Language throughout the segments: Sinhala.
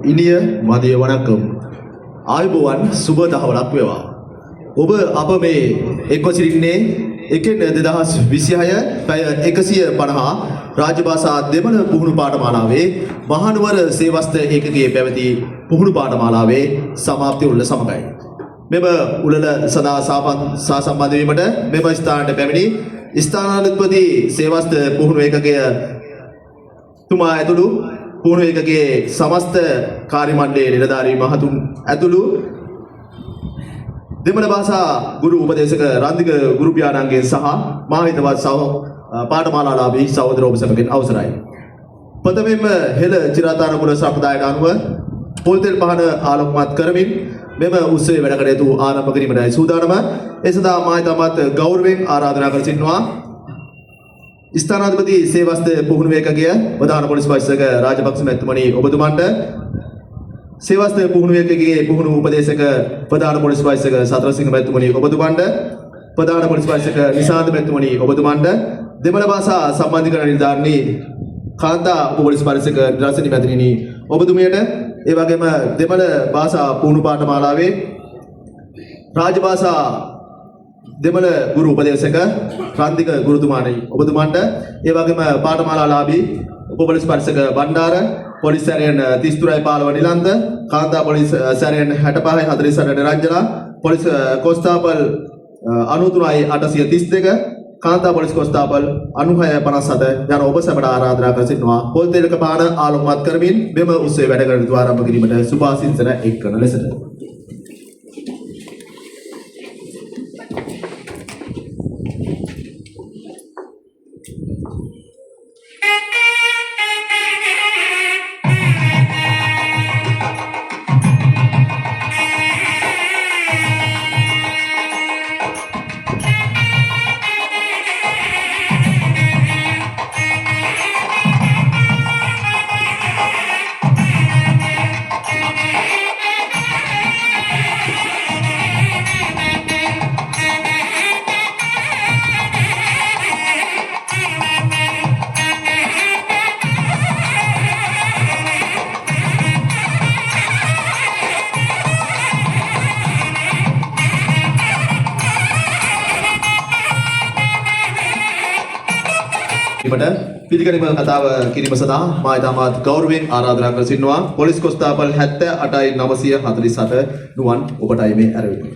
ඉනිය මදිය වණක්කම් ආයුබෝවන් සුබ දහවලක් වේවා. ඔබ අප මේ එක්ව සිටින්නේ 1/2026 පැය 150 රාජ්‍ය භාෂා දෙමළ පුහුණු පාඨමාලාවේ මහනුවර සේවස්ත ඒකකයේ පැවති පුහුණු පාඨමාලාවේ සමාප්තිය උළෙල සමගයි. මෙම උළෙල සදා සම්බන්ධ වීමට මෙම ස්ථානයට පැමිණි ස්ථානාධිපති සේවස්ත පුහුණු ඒකකය තුමා ඇතුළු පුහුණු ඒකකයේ සමස්ත කාර්ය මණ්ඩලයේ නිලධාරී මහතුන් ඇතුළු දෙමළ භාෂා ගුරු උපදේශක රන්දික ගුරු පියාණන්ගෙන් සහ මා හිතවත් පාඨමාලාලාභී සහෝදර ඔබ සැමගෙන් අවසරයි. ප්‍රථමයෙන්ම හෙළ චිරාතානුකූල සම්ප්‍රදායට අනුව පොල් තෙල් පහන ආලෝකමත් කරමින් මෙම උත්සවයේ වැඩ කටයුතු ආරම්භ කිරීමටයි සූදානම. ඒ සඳහා මා හිතවත් ගෞරවයෙන් ආරාධනා කර සිටිනවා ස්ථානාධිපති සේවස්ත පුහුණු ඒකකය ප්‍රධාන පොලිස් පරීක්ෂක රාජපක්ෂ මැතිතුමනි ඔබතුමන්ට සේවස්ත පුහුණු ඒකකයේ පුහුණු උපදේශක ප්‍රධාන පොලිස් පරීක්ෂක සතරසිංහ මැතිතුමනි ඔබතුමන්ට ප්‍රධාන පොලිස් පරීක්ෂක නිසාන්ත මැතිතුමනි ඔබතුමන්ට දෙමළ භාෂා සම්බන්ධීකරණ නිලධාරී කාන්තා උප පොලිස් පරීක්ෂක නිරාසනි මැතිණිනි ඔබතුමියට ඒ වගේම දෙමළ භාෂා පුහුණු පාඨමාලාවේ රාජ්‍ය භාෂා දෙමළ ගුරු උපදේශක රන්දික ගුරුතුමාණනි ඔබතුමන්ට ඒ වගේම පාඨමාලාලාභී උප පොලිස් පරීක්ෂක බණ්ඩාර පොලිස් සැරයන් 33.15 නිලන්ත කාන්තා පොලිස් සැරයන් 65.48 නිරංජලා පොලිස් කොස්තාපල් 93.832 කාන්තා පොලිස් කොස්තාපල් 96.57 යන ඔබ සැමට ආරාධනා කර සිටිනවා පොල් තෙලක පාන ආලෝකමත් කරමින් මෙම උත්සවයේ වැඩ කටයුතු ආරම්භ කිරීමට සුභාසිංසන එක් කරන ලෙසට පිළිගැනීම කතාව කිරීම සඳහා මා ඉතාමත් ගෞරවයෙන් ආරාධනා කර සිටිනවා පොලිස් කොස්තාපල් 78.948 නුවන් ඔබටයි මේ ඇරෙන්නේ.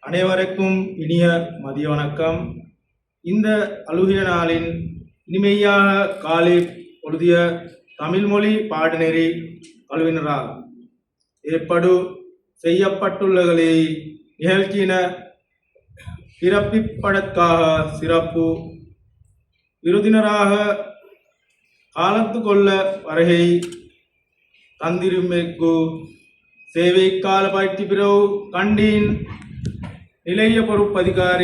அனைவருக்கும் இனிய மதிய வணக்கம். இந்த அழுகிய நாளின் இனிமையாக காலை பொழுதிய தமிழ் மொழி பாடநெறி கல்வியினரால் செய்யப்பட்டுள்ளகளை நிகழ்ச்சியின பிறப்பிப்பதற்காக சிறப்பு விருந்தினராக காலத்து கொள்ள வருகை தந்திருமைக்கு சேவை கால பயிற்சி பிறகு கண்டின் நிலைய பொறுப்பதிகாரி